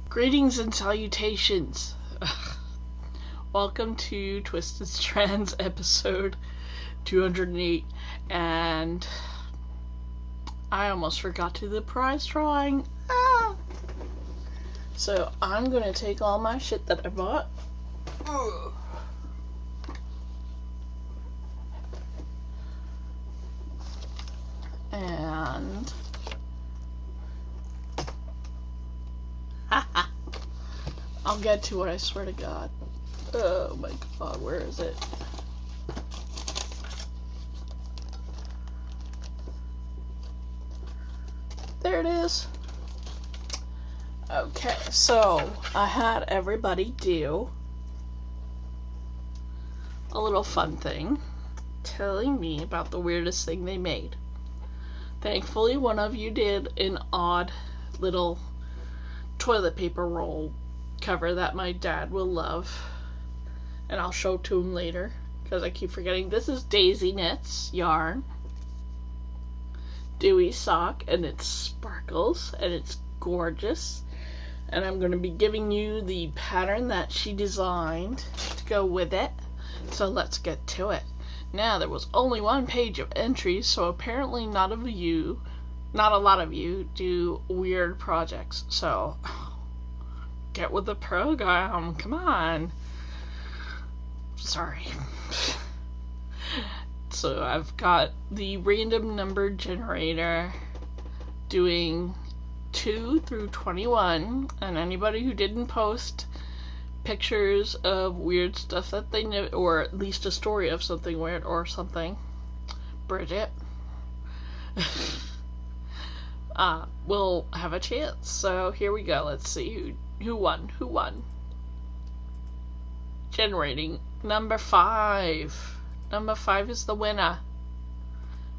Greetings and salutations. Welcome to Twisted Strands episode 208, and I almost forgot to do the prize drawing. So I'm gonna take all my shit that I bought. And I'll get to it, I swear to God. Oh my God, where is it? There it is. Okay, so I had everybody do a little fun thing telling me about the weirdest thing they made. Thankfully, one of you did an odd little toilet paper roll cover that my dad will love, and I'll show to him later because I keep forgetting. This is Daisy Knits yarn, dewy sock, and it sparkles and it's gorgeous, and I'm going to be giving you the pattern that she designed to go with it. So let's get to it. Now, there was only one page of entries, so apparently not a lot of you do weird projects, so get with the program, come on. Sorry. So I've got the random number generator doing 2 through 21, and anybody who didn't post pictures of weird stuff that they know, or at least a story of something weird or something, Bridget, will have a chance. So here we go. Let's see who won. Generating number 5. Number 5 is the winner.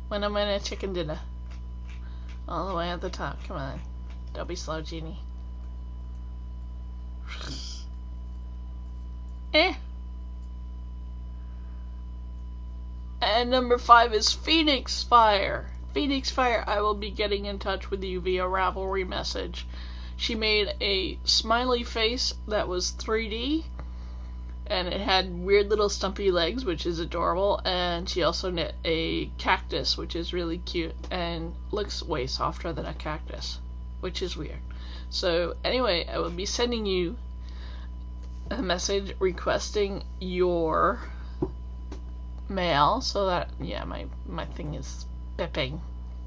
Winner, chicken dinner. All the way at the top. Come on. Don't be slow, Jeannie. And number 5 is Phoenix Fire. Phoenix Fire, I will be getting in touch with you via Ravelry message. She made a smiley face that was 3D, and it had weird little stumpy legs, which is adorable, and she also knit a cactus, which is really cute, and looks way softer than a cactus, which is weird. So anyway, I will be sending you a message requesting your mail, so that, yeah, my thing is bipping.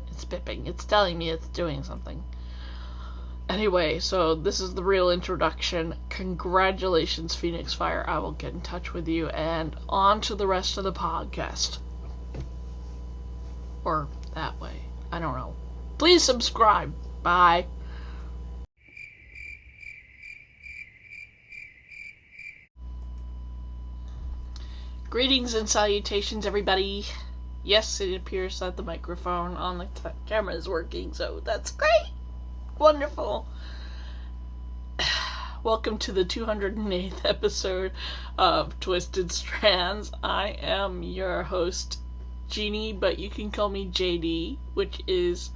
It's bipping. It's telling me it's doing something. Anyway, so this is the real introduction. Congratulations, Phoenix Fire. I will get in touch with you, and on to the rest of the podcast. Or that way. I don't know. Please subscribe. Bye. Greetings and salutations, everybody. Yes, it appears that the microphone on the camera is working, so that's great. Wonderful. Welcome to the 208th episode of Twisted Strands. I am your host, Jeannie, but you can call me JD, which is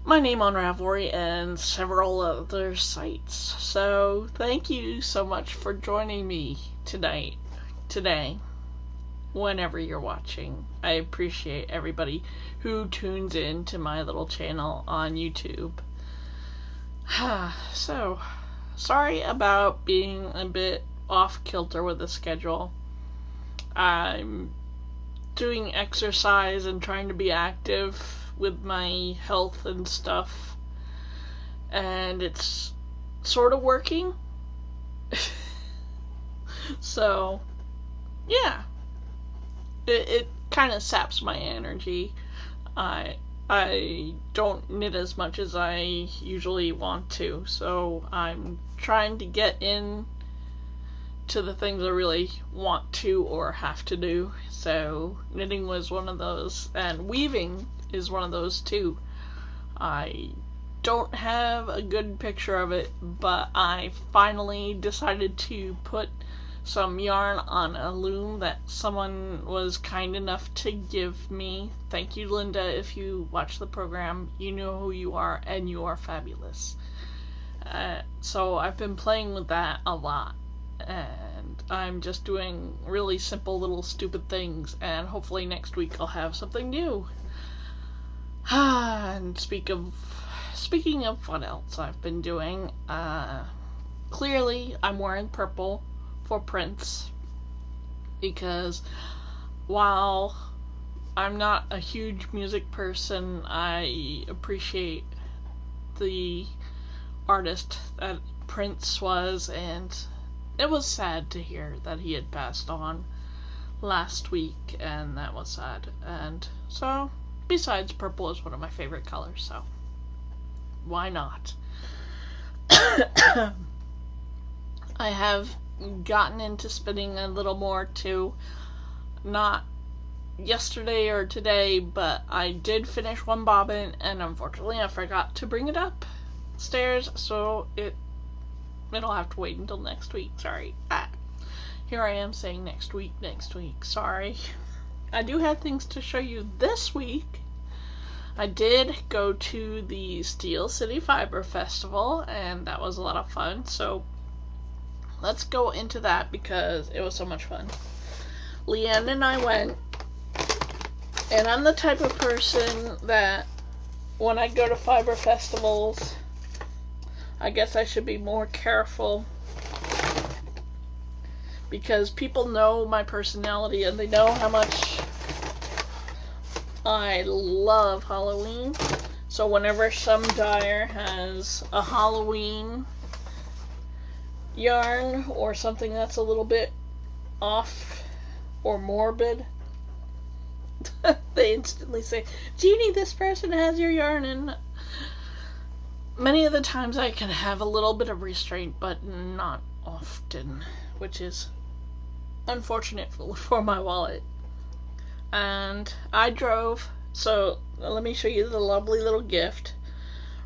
my name on Ravelry and several other sites. So thank you so much for joining me today, whenever you're watching. I appreciate everybody who tunes in to my little channel on YouTube. So, sorry about being a bit off kilter with the schedule. I'm doing exercise and trying to be active with my health and stuff, and it's sort of working. So, yeah. It kind of saps my energy. I don't knit as much as I usually want to, so I'm trying to get in to the things I really want to or have to do. So knitting was one of those, and weaving is one of those too. I don't have a good picture of it, but I finally decided to put some yarn on a loom that someone was kind enough to give me. Thank you, Linda. If you watch the program, you know who you are, and you are fabulous. So I've been playing with that a lot, and I'm just doing really simple little stupid things, and hopefully next week I'll have something new. And speaking of what else I've been doing, clearly I'm wearing purple for Prince, because while I'm not a huge music person, I appreciate the artist that Prince was, and it was sad to hear that he had passed on last week, and that was sad. And so, besides, purple is one of my favorite colors, so why not? I have gotten into spinning a little more too. Not yesterday or today, but I did finish one bobbin, and unfortunately I forgot to bring it upstairs, so it'll have to wait until next week. Sorry. Here I am saying next week. Sorry. I do have things to show you this week. I did go to the Steel City Fiber Festival, and that was a lot of fun, so let's go into that because it was so much fun. Leanne and I went, and I'm the type of person that when I go to fiber festivals, I guess I should be more careful, because people know my personality and they know how much I love Halloween. So whenever some dyer has a Halloween yarn or something that's a little bit off or morbid, they instantly say, Jeannie, this person has your yarn. And many of the times I can have a little bit of restraint, but not often, which is unfortunate for my wallet. And I drove, so let me show you the lovely little gift.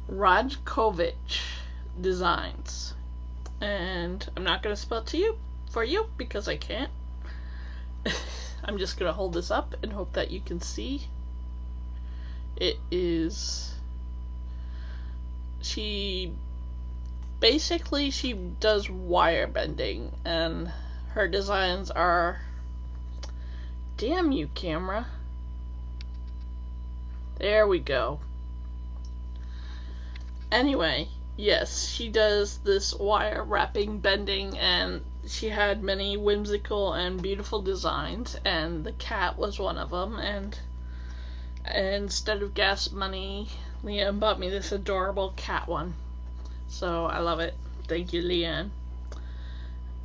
Rajkovic Designs. And I'm not going to spell it for you because I can't. I'm just going to hold this up and hope that you can see. It is... She does wire bending, and her designs are... Damn you, camera. There we go. Anyway, yes, she does this wire wrapping bending, and she had many whimsical and beautiful designs, and the cat was one of them. And instead of gas money, Leanne bought me this adorable cat one. So I love it. Thank you, Leanne.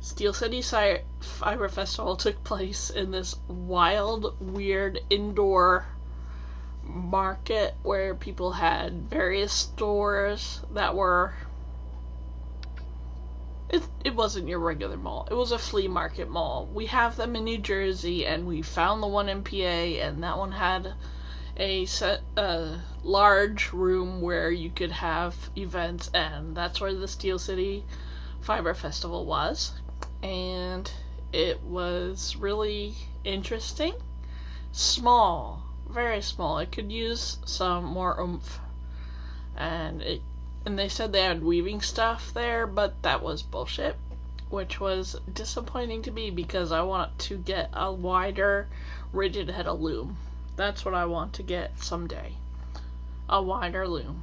Steel City Fiber Festival took place in this wild, weird indoor market where people had various stores that were... It wasn't your regular mall. It was a flea market mall. We have them in New Jersey, and we found the one in PA, and that one had a large room where you could have events, and that's where the Steel City Fiber Festival was. And it was really interesting. Small, very small. It could use some more oomph. And they said they had weaving stuff there, but that was bullshit, which was disappointing to me because I want to get a wider, rigid head of loom. That's what I want to get someday. A wider loom.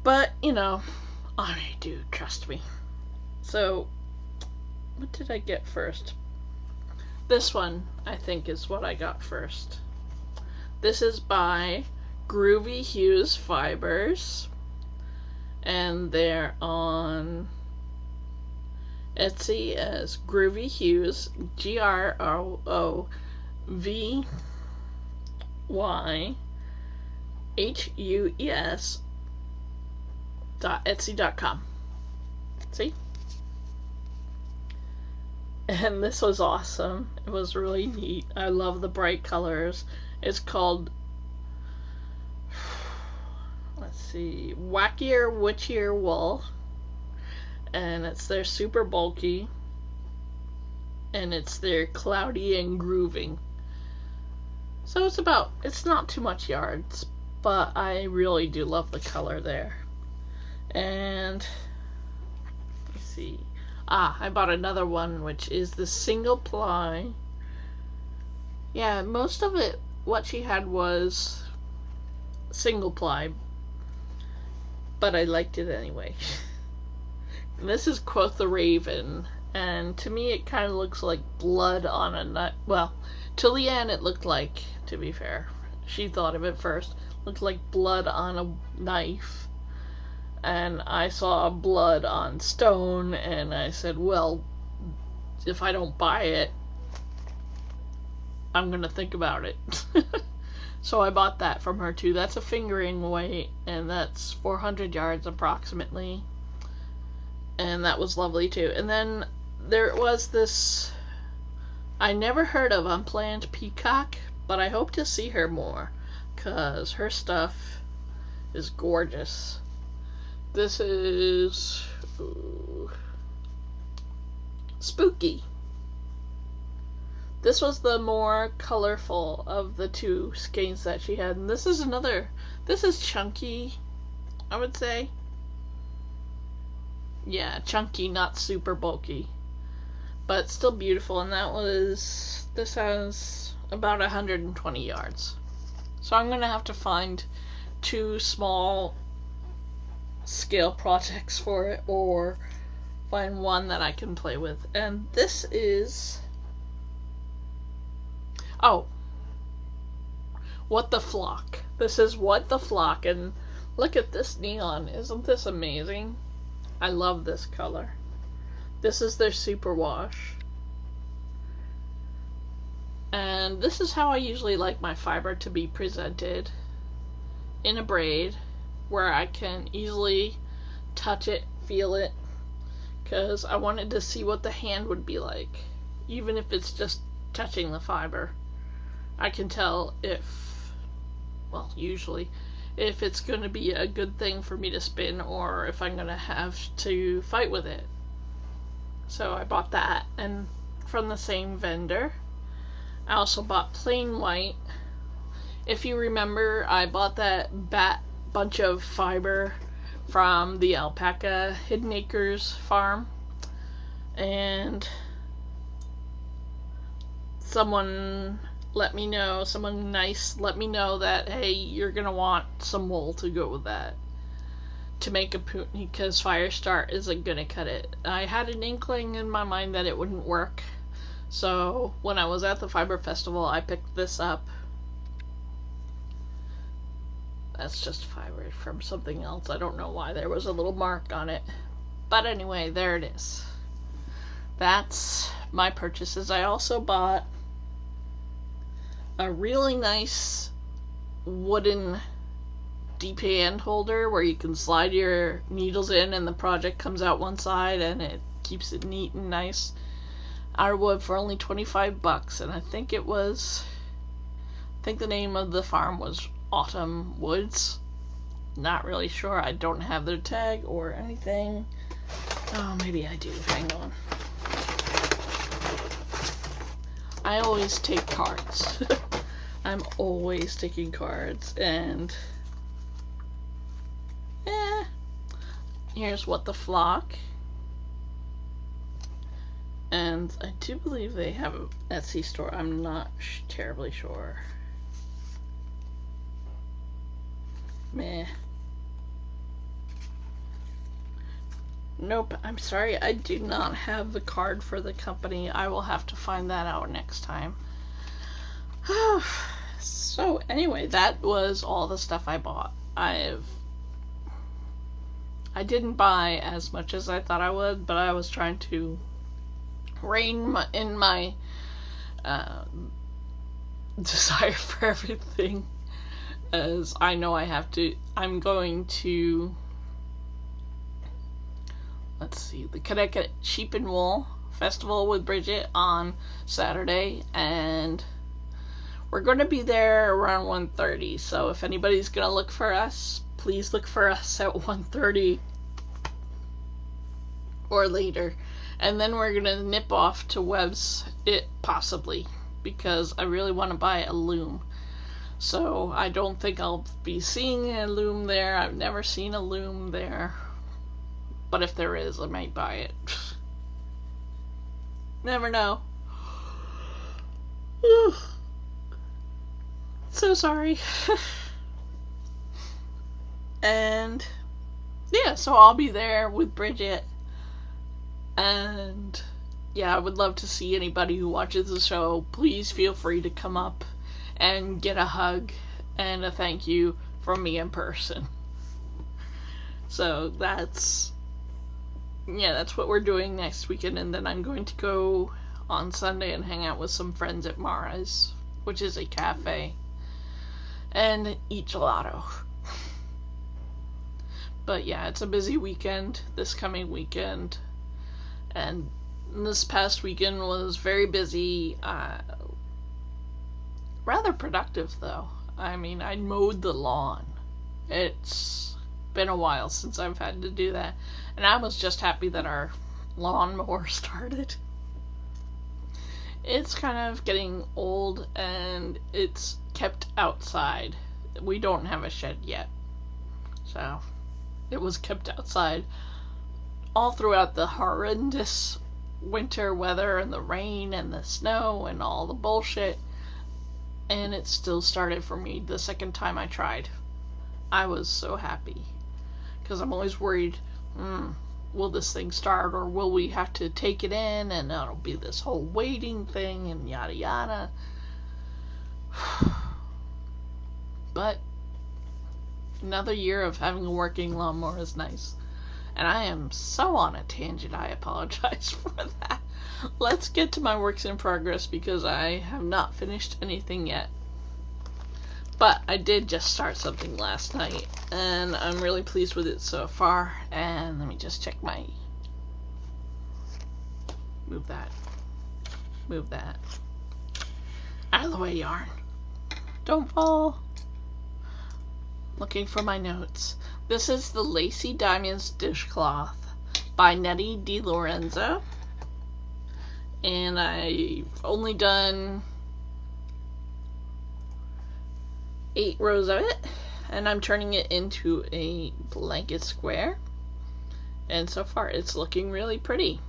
But, you know, I do, trust me. So, what did I get first? This one, I think, is what I got first. This is by Groovy Hues Fibers, and they're on Etsy as Groovy Hues, GROVYHUES.Etsy.com. See? And this was awesome. It was really neat. I love the bright colors. It's called, let's see, Wackier Witchier Wool. And it's their super bulky. And it's their cloudy and grooving. So it's not too much yards, but I really do love the color there. And let's see. I bought another one, which is the single ply. Yeah, most of it, what she had was single ply, but I liked it anyway. And this is Quoth the Raven, and to me it kind of looks like blood on a nut. Well, to Leanne it looked like, to be fair, she thought of it first, looked like blood on a knife. And I saw blood on stone, and I said, well, if I don't buy it, I'm gonna think about it. So I bought that from her too. That's a fingering weight, and that's 400 yards approximately. And that was lovely too. And then there was this I never heard of Unplanned Peacock, but I hope to see her more, because her stuff is gorgeous. This is Spooky. This was the more colorful of the two skeins that she had. And this is chunky, I would say. Yeah, chunky, not super bulky. But still beautiful, and this has about 120 yards. So I'm going to have to find 2 small scale projects for it, or find one that I can play with. And this is What the Flock. This is What the Flock, and look at this neon. Isn't this amazing? I love this color. This is their super wash. And this is how I usually like my fiber to be presented, in a braid, where I can easily touch it, feel it, because I wanted to see what the hand would be like. Even if it's just touching the fiber, I can tell usually, if it's going to be a good thing for me to spin, or if I'm going to have to fight with it. So I bought that, and from the same vendor. I also bought plain white. If you remember, I bought that bunch of fiber from the Alpaca Hidden Acres farm, and someone nice let me know that, hey, you're gonna want some wool to go with that to make a poontee, because Firestart isn't gonna cut it. I had an inkling in my mind that it wouldn't work, so when I was at the Fiber Festival, I picked this up. That's just fiber from something else. I don't know why there was a little mark on it, but anyway, there it is. That's my purchases. I also bought a really nice wooden deep hand holder where you can slide your needles in and the project comes out one side, and it keeps it neat and nice. Out of wood for only 25 bucks, and I think the name of the farm was Autumn Woods. Not really sure. I don't have their tag or anything. Oh, maybe I do. Hang on. I always take cards. I'm always taking cards, and here's What the Flock. And I do believe they have an Etsy store. I'm not terribly sure. Meh. Nope, I'm sorry, I do not have the card for the company. I will have to find that out next time. So anyway, that was all the stuff I bought. I didn't buy as much as I thought I would, but I was trying to rein in my desire for everything, as I know I'm going to, let's see, the Connecticut Sheep and Wool Festival with Bridget on Saturday, and we're going to be there around 1:30, so if anybody's going to look for us, please look for us at 1:30 or later. And then we're going to nip off to Webb's, possibly, because I really want to buy a loom. So I don't think I'll be seeing a loom there. I've never seen a loom there. But if there is, I might buy it. Never know. So sorry. And yeah, so I'll be there with Bridget. And yeah, I would love to see anybody who watches the show. Please feel free to come up and get a hug and a thank you from me in person. So that's what we're doing next weekend. And then I'm going to go on Sunday and hang out with some friends at Mara's, which is a cafe, and eat gelato. But yeah, it's a busy weekend this coming weekend, and this past weekend was very busy. Rather productive though. I mean, I mowed the lawn. It's been a while since I've had to do that, and I was just happy that our lawnmower started. It's kind of getting old, and it's kept outside. We don't have a shed yet, so it was kept outside all throughout the horrendous winter weather and the rain and the snow and all the bullshit, and it still started for me the second time I tried. I was so happy, because I'm always worried, will this thing start, or will we have to take it in, and it'll be this whole waiting thing, and yada yada. But another year of having a working lawnmower is nice. And I am so on a tangent, I apologize for that. Let's get to my works in progress, because I have not finished anything yet. But I did just start something last night, and I'm really pleased with it so far. And let me just check my... Move that. Out of the way, yarn. Don't fall. Looking for my notes. This is the Lacy Diamonds dishcloth by Nettie DiLorenzo, and I've only done 8 rows of it, and I'm turning it into a blanket square, and so far it's looking really pretty.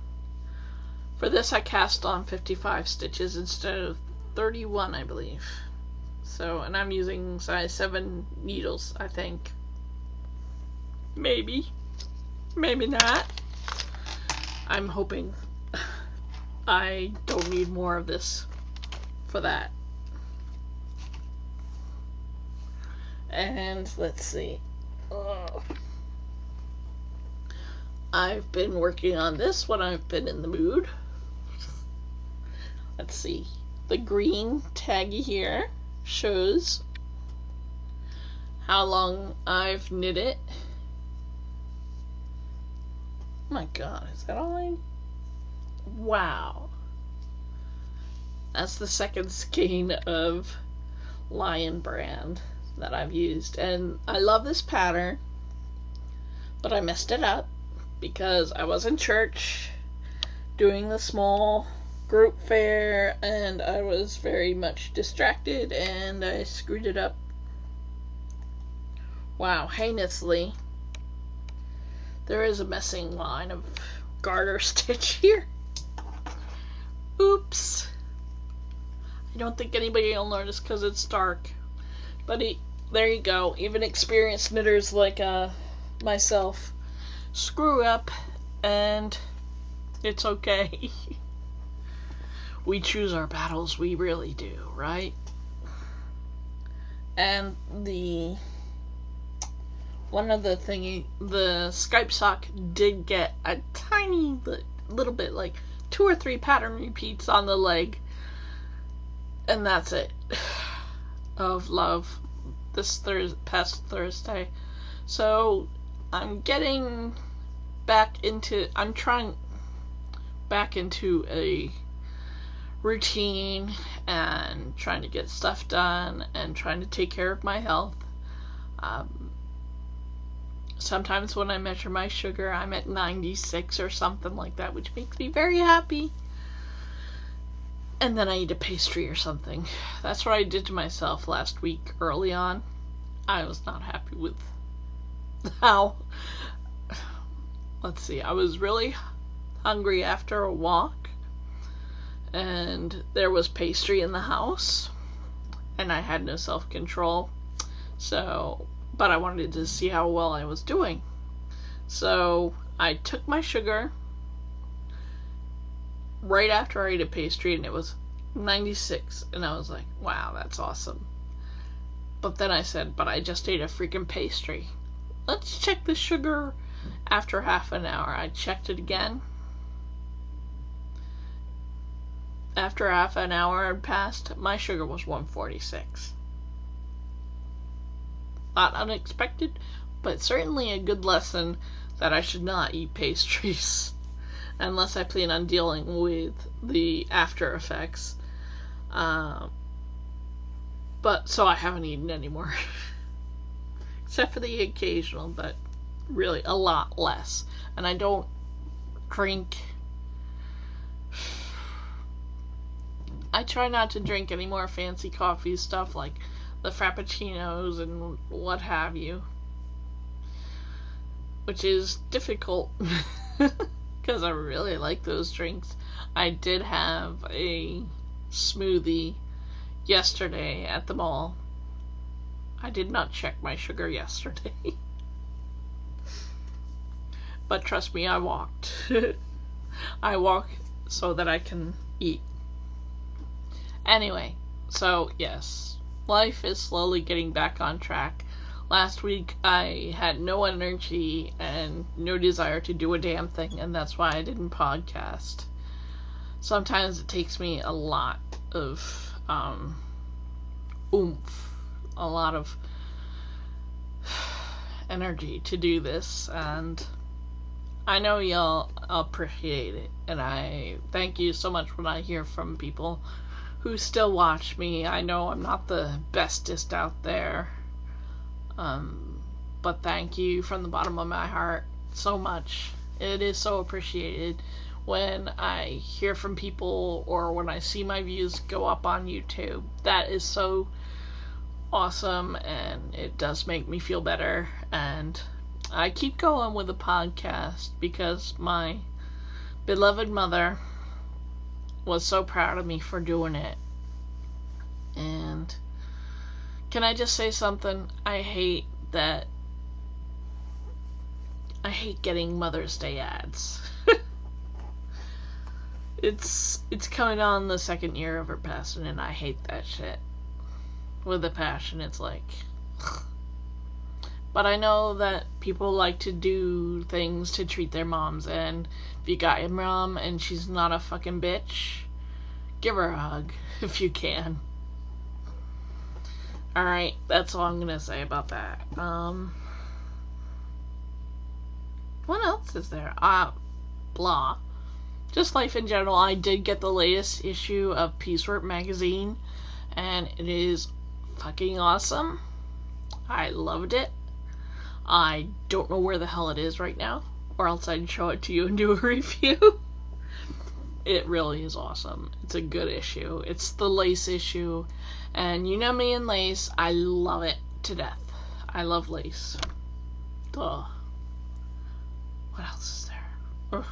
For this I cast on 55 stitches instead of 31, I believe. So, and I'm using size 7 needles, I think. Maybe not. I'm hoping I don't need more of this for that. And let's see. I've been working on this when I've been in the mood. Let's see. The green taggy here shows how long I've knit it. Oh my god, is that all I... Wow. That's the second skein of Lion brand that I've used. And I love this pattern, but I messed it up because I was in church doing the small group fair, and I was very much distracted, and I screwed it up. Wow, heinously. There is a missing line of garter stitch here. Oops. I don't think anybody will notice because it's dark. But there you go. Even experienced knitters like myself screw up, and it's okay. We choose our battles, we really do, right? And the Skype sock did get a tiny little bit, like 2 or 3 pattern repeats on the leg, and that's it. Of love this past Thursday. So I'm getting I'm trying back into a routine and trying to get stuff done and trying to take care of my health. Sometimes when I measure my sugar, I'm at 96 or something like that, which makes me very happy. And then I eat a pastry or something. That's what I did to myself last week early on. I was not happy with how let's see, I was really hungry after a walk, and there was pastry in the house, and I had no self-control, but I wanted to see how well I was doing. So I took my sugar right after I ate a pastry, and it was 96, and I was like, wow, that's awesome. But then I said, but I just ate a freaking pastry. Let's check the sugar after half an hour. I checked it again. After half an hour had passed, my sugar was 146. Not unexpected, but certainly a good lesson that I should not eat pastries unless I plan on dealing with the after effects. But so I haven't eaten anymore. Except for the occasional, but really a lot less. And I don't drink. I try not to drink any more fancy coffee stuff like the frappuccinos and what have you. Which is difficult because I really like those drinks. I did have a smoothie yesterday at the mall. I did not check my sugar yesterday. But trust me, I walked. I walk so that I can eat. Anyway, so yes, life is slowly getting back on track. Last week I had no energy and no desire to do a damn thing, and that's why I didn't podcast. Sometimes it takes me a lot of oomph, a lot of energy to do this, and I know y'all appreciate it, and I thank you so much when I hear from people who still watch me. I know I'm not the bestest out there, but thank you from the bottom of my heart so much. It is so appreciated when I hear from people or when I see my views go up on YouTube. That is so awesome, and it does make me feel better, and I keep going with the podcast because my beloved mother was so proud of me for doing it. And can I just say something? I hate getting Mother's Day ads. It's coming on the second year of her passing, and I hate that shit with a passion. It's like, but I know that people like to do things to treat their moms, and if you got your mom and she's not a fucking bitch, give her a hug if you can. Alright, that's all I'm gonna say about that. What else is there? Blah. Just life in general. I did get the latest issue of Piecework magazine, and it is fucking awesome. I loved it. I don't know where the hell it is right now, or else I'd show it to you and do a review. It really is awesome. It's a good issue. It's the lace issue, and you know me and lace, I love it to death. I love lace. Duh. What else is there? Ugh.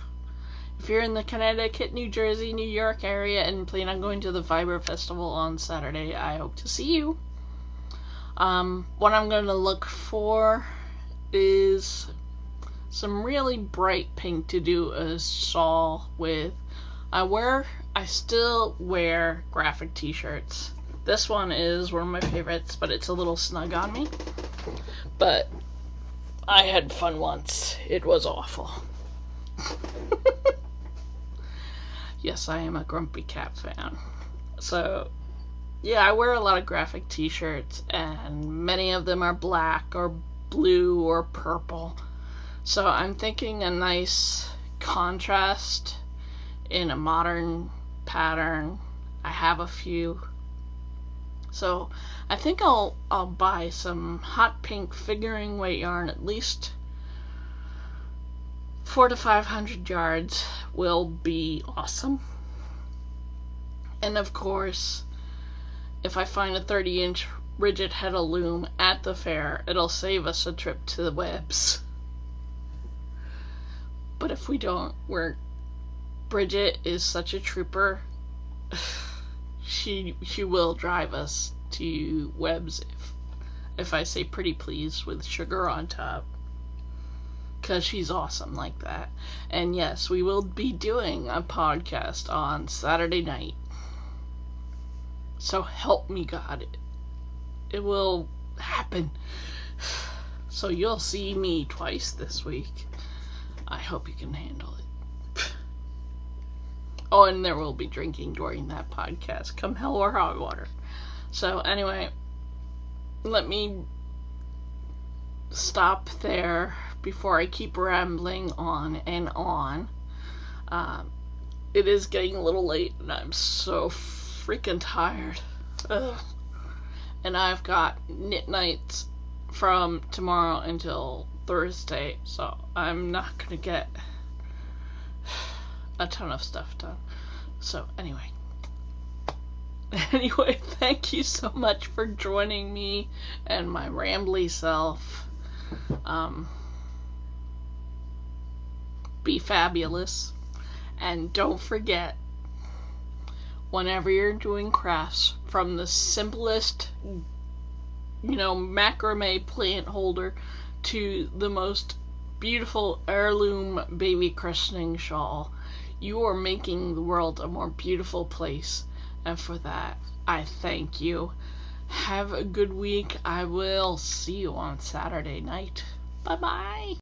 If you're in the Connecticut, New Jersey, New York area and plan on going to the Fiber Festival on Saturday, I hope to see you. What I'm going to look for is some really bright pink to do a shawl with. I still wear graphic t-shirts. This one is one of my favorites, but it's a little snug on me. But I had fun once. It was awful. Yes, I am a Grumpy Cat fan. So, yeah, I wear a lot of graphic t-shirts, and many of them are black or blue or purple. So I'm thinking a nice contrast in a modern pattern. I have a few. So I think I'll buy some hot pink figuring weight yarn. At least 400 to 500 yards will be awesome. And of course, if I find a 30-inch rigid head of loom at the fair, it'll save us a trip to the webs. But if we don't, Bridget is such a trooper. She will drive us to Webb's if I say pretty please with sugar on top. 'Cause she's awesome like that. And yes, we will be doing a podcast on Saturday night. So help me God, it will happen. So you'll see me twice this week. I hope you can handle it. Oh, and there will be drinking during that podcast, come hell or high water. So anyway, let me stop there before I keep rambling on and on. It is getting a little late and I'm so freaking tired. Ugh. And I've got knit nights from tomorrow until Thursday, so I'm not gonna get a ton of stuff done. So anyway, thank you so much for joining me and my rambly self. Be fabulous, and don't forget, whenever you're doing crafts, from the simplest, macrame plant holder to the most beautiful heirloom baby christening shawl, you are making the world a more beautiful place, and for that, I thank you. Have a good week. I will see you on Saturday night. Bye-bye.